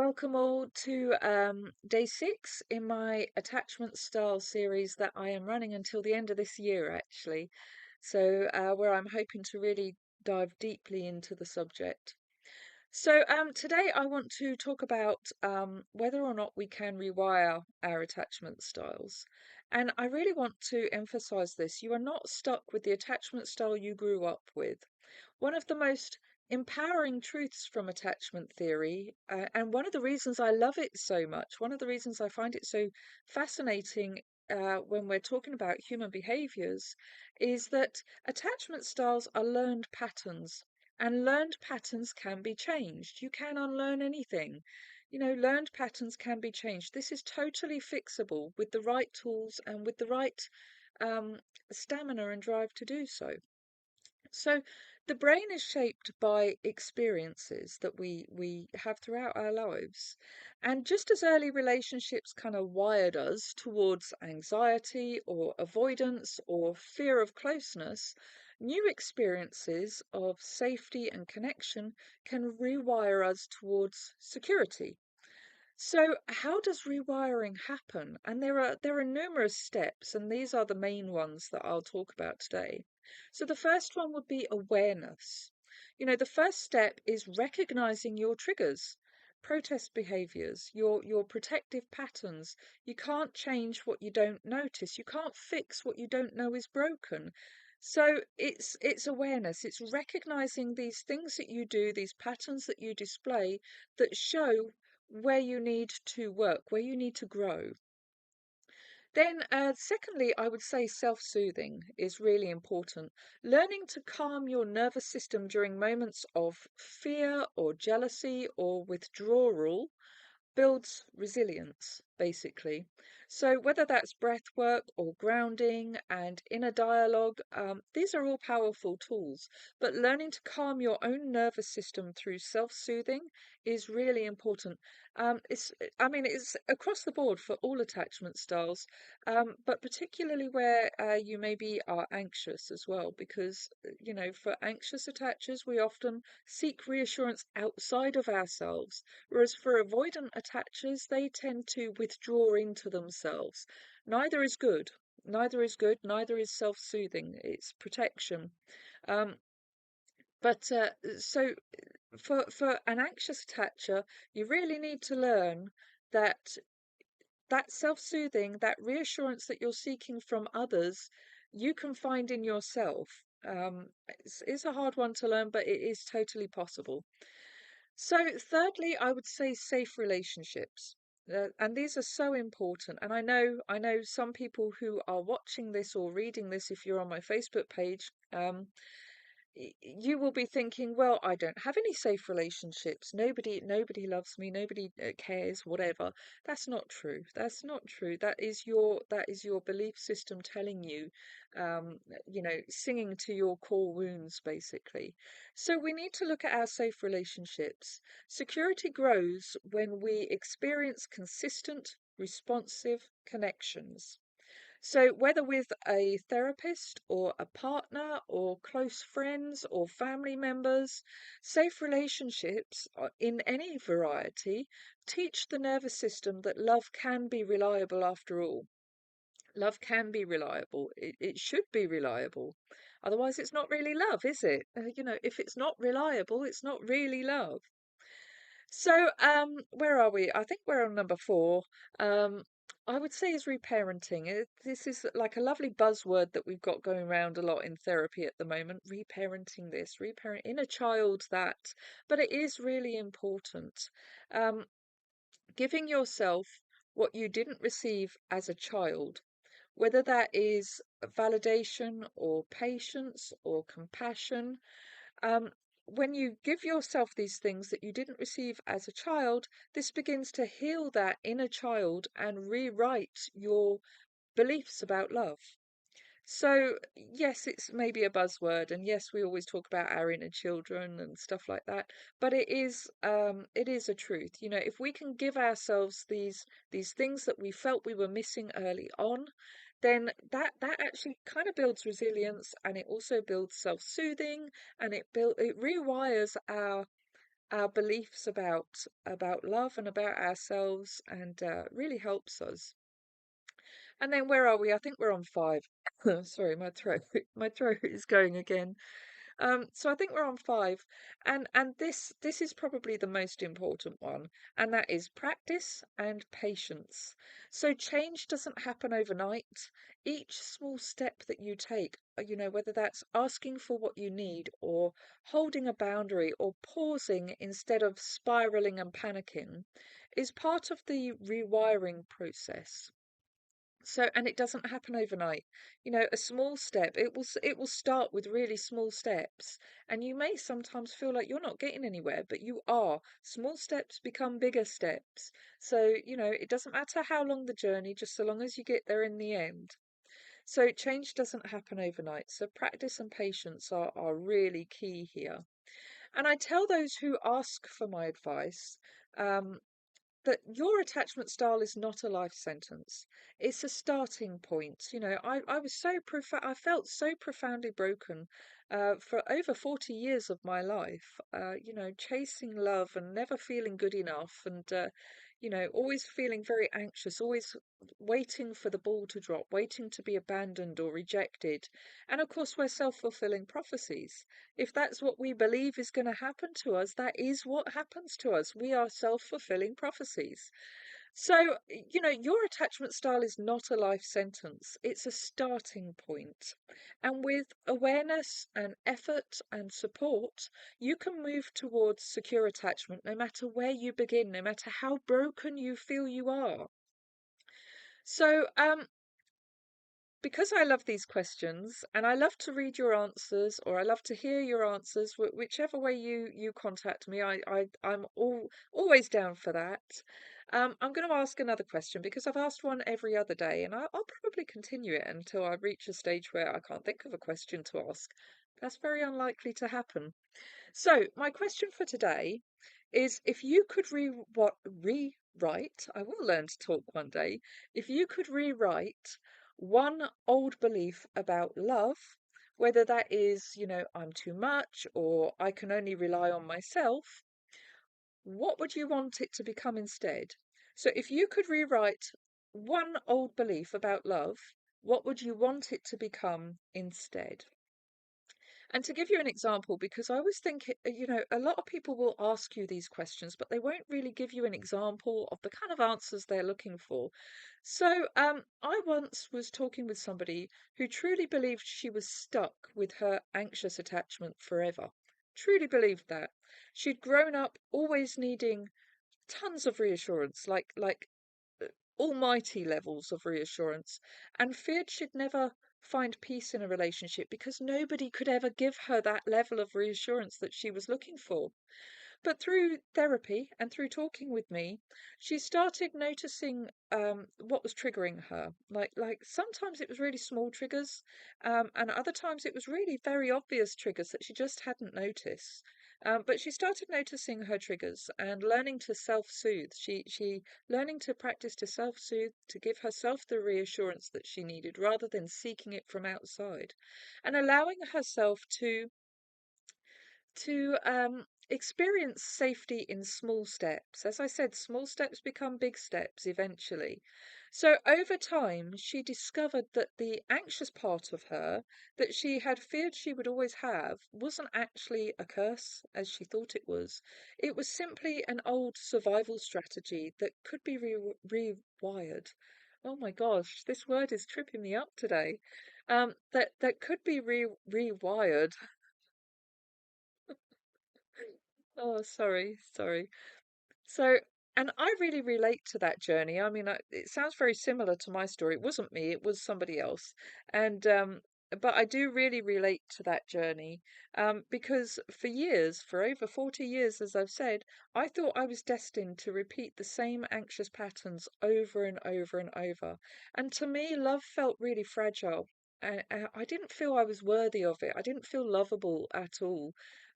Welcome all to day 6 in my attachment style series that I am running until the end of this year, actually. Where I'm hoping to really dive deeply into the subject. Today I want to talk about whether or not we can rewire our attachment styles. And I really want to emphasize this. You are not stuck with the attachment style you grew up with. One of the most empowering truths from attachment theory, and one of the reasons I love it so much, one of the reasons I find it so fascinating when we're talking about human behaviors, is that attachment styles are learned patterns, and learned patterns can be changed. You can unlearn anything. Learned patterns can be changed. This is totally fixable with the right tools and with the right um, stamina and drive to do so. So the brain is shaped by experiences that we have throughout our lives. And just as early relationships kind of wired us towards anxiety or avoidance or fear of closeness, new experiences of safety and connection can rewire us towards security. So how does rewiring happen? And there are numerous steps, and these are the main ones that I'll talk about today. So the first one would be awareness. The first step is recognizing your triggers, protest behaviors, your protective patterns. You can't change what you don't notice. You can't fix what you don't know is broken. So it's awareness. It's recognizing these things that you do, these patterns that you display that show where you need to work, where you need to grow. Then, secondly, I would say self-soothing is really important. Learning to calm your nervous system during moments of fear or jealousy or withdrawal builds resilience, basically. So, whether that's breath work or grounding and inner dialogue, these are all powerful tools. But learning to calm your own nervous system through self-soothing is really important. It's across the board for all attachment styles, but particularly where you maybe are anxious as well, because, for anxious attachers, we often seek reassurance outside of ourselves. Whereas for avoidant attachers, they tend to withdraw into themselves. Neither is good. Neither is good. Neither is self-soothing. It's protection. Um, but so for an anxious attacher, you really need to learn that that self-soothing, that reassurance that you're seeking from others, you can find in yourself. It's a hard one to learn, but it is totally possible. So, thirdly, I would say safe relationships. And these are so important. And I know some people who are watching this or reading this, if you're on my Facebook page, you will be thinking, well, I don't have any safe relationships. Nobody loves me. Nobody cares, whatever. That's not true. That's not true. That is your belief system telling you, um, singing to your core wounds, basically. So we need to look at our safe relationships. Security grows when we experience consistent, responsive connections. So, whether with a therapist or a partner or close friends or family members, safe relationships in any variety teach the nervous system that love can be reliable after all. Love can be reliable. It should be reliable. Otherwise, it's not really love, is it? If it's not reliable, it's not really love. So, where are we? I think we're on number 4. Um, I would say is reparenting. This is like a lovely buzzword that we've got going around a lot in therapy at the moment. Reparenting this, reparent inner child that, but it is really important. Um, Giving yourself what you didn't receive as a child, whether that is validation or patience or compassion, um, when you give yourself these things that you didn't receive as a child, this begins to heal that inner child and rewrite your beliefs about love. So, yes, it's maybe a buzzword, and yes, we always talk about our inner children and stuff like that, but it is a truth. If we can give ourselves these things that we felt we were missing early on, then that actually kind of builds resilience, and it also builds self-soothing, and it rewires our beliefs about love and about ourselves, and really helps us. And then where are we? I think we're on five. Sorry, my throat my throat is going again. So I think we're on five, and this is probably the most important one, and that is practice and patience. So change doesn't happen overnight. Each small step that you take, whether that's asking for what you need, or holding a boundary, or pausing instead of spiraling and panicking, is part of the rewiring process. So, and it doesn't happen overnight. A small step, it will start with really small steps, and you may sometimes feel like you're not getting anywhere, but you are. Small steps become bigger steps. So, it doesn't matter how long the journey, just so long as you get there in the end. So, change doesn't happen overnight. So, practice and patience are really key here. And I tell those who ask for my advice, um, that your attachment style is not a life sentence. It's a starting point. I was I felt so profoundly broken for over 40 years of my life, chasing love and never feeling good enough, and always feeling very anxious, always waiting for the ball to drop, waiting to be abandoned or rejected. And of course, we're self-fulfilling prophecies. If that's what we believe is going to happen to us, that is what happens to us. We are self-fulfilling prophecies. So, your attachment style is not a life sentence. It's a starting point. And with awareness and effort and support, you can move towards secure attachment no matter where you begin, no matter how broken you feel you are. So, because I love these questions and I love to read your answers, or I love to hear your answers, whichever way you contact me, I'm always down for that. I'm going to ask another question because I've asked one every other day, and I'll probably continue it until I reach a stage where I can't think of a question to ask. That's very unlikely to happen. So, my question for today is, if you could rewrite, I will learn to talk one day, if you could rewrite one old belief about love, whether that is, I'm too much or I can only rely on myself, what would you want it to become instead? So, if you could rewrite one old belief about love, what would you want it to become instead? And to give you an example, because I always think, a lot of people will ask you these questions, but they won't really give you an example of the kind of answers they're looking for. So, I once was talking with somebody who truly believed she was stuck with her anxious attachment forever. Truly believed that. She'd grown up always needing tons of reassurance, like almighty levels of reassurance, and feared she'd never find peace in a relationship because nobody could ever give her that level of reassurance that she was looking for. But through therapy and through talking with me, she started noticing what was triggering her. Like sometimes it was really small triggers, and other times it was really very obvious triggers that she just hadn't noticed. But she started noticing her triggers and learning to self-soothe. She learning to practice to self-soothe, to give herself the reassurance that she needed rather than seeking it from outside, and allowing herself to experience safety in small steps. As I said, small steps become big steps eventually. So over time, she discovered that the anxious part of her that she had feared she would always have wasn't actually a curse, as she thought it was. It was simply an old survival strategy that could be rewired. Oh my gosh, this word is tripping me up today. That could be rewired. Oh, sorry. So, and I really relate to that journey. I mean, it sounds very similar to my story. It wasn't me, it was somebody else. And, but I do really relate to that journey, because for years, for over 40 years, as I've said, I thought I was destined to repeat the same anxious patterns over and over and over. And to me, love felt really fragile. And I didn't feel I was worthy of it. I didn't feel lovable at all.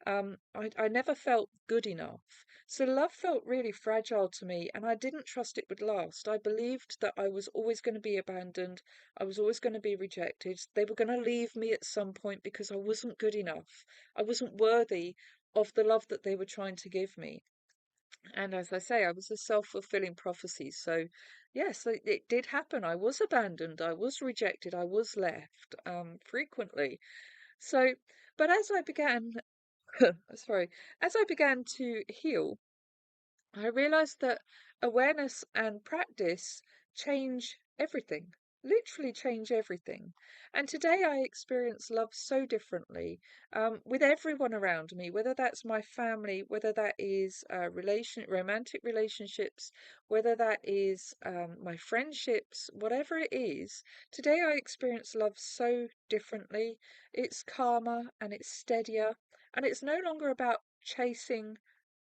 I never felt good enough. So love felt really fragile to me, and I didn't trust it would last. I believed that I was always going to be abandoned. I was always going to be rejected. They were going to leave me at some point because I wasn't good enough. I wasn't worthy of the love that they were trying to give me. And as I say, I was a self-fulfilling prophecy. So, yes, it did happen. I was abandoned. I was rejected. I was left, frequently. So, but as I began, sorry, as I began to heal, I realized that awareness and practice change everything, literally change everything. And today I experience love so differently, with everyone around me, whether that's my family, whether that is romantic relationships, whether that is my friendships, whatever it is. Today I experience love so differently. It's calmer and it's steadier, and it's no longer about chasing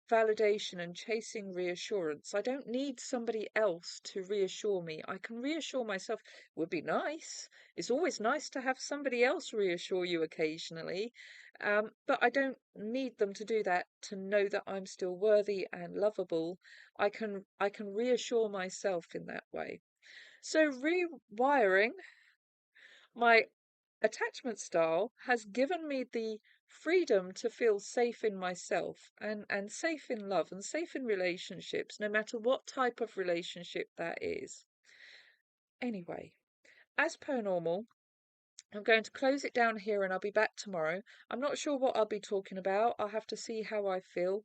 validation and chasing reassurance. I don't need somebody else to reassure me. I can reassure myself. Would be nice. It's always nice to have somebody else reassure you occasionally. But I don't need them to do that to know that I'm still worthy and lovable. I can reassure myself in that way. So rewiring my attachment style has given me the freedom to feel safe in myself and safe in love and safe in relationships, no matter what type of relationship that is. Anyway, as per normal, I'm going to close it down here and I'll be back tomorrow. I'm not sure what I'll be talking about. I'll have to see how I feel.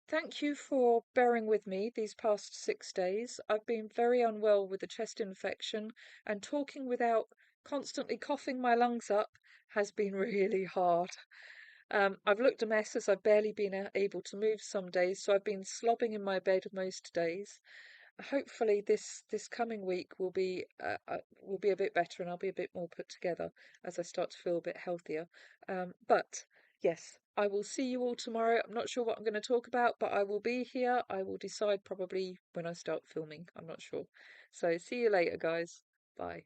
Thank you for bearing with me these past 6 days. I've been very unwell with a chest infection, and talking without constantly coughing my lungs up has been really hard. I've looked a mess as I've barely been able to move some days, so I've been slobbing in my bed most days. Hopefully, this coming week will be a bit better, and I'll be a bit more put together as I start to feel a bit healthier. But yes, I will see you all tomorrow. I'm not sure what I'm going to talk about, but I will be here. I will decide probably when I start filming. I'm not sure. So see you later, guys. Bye.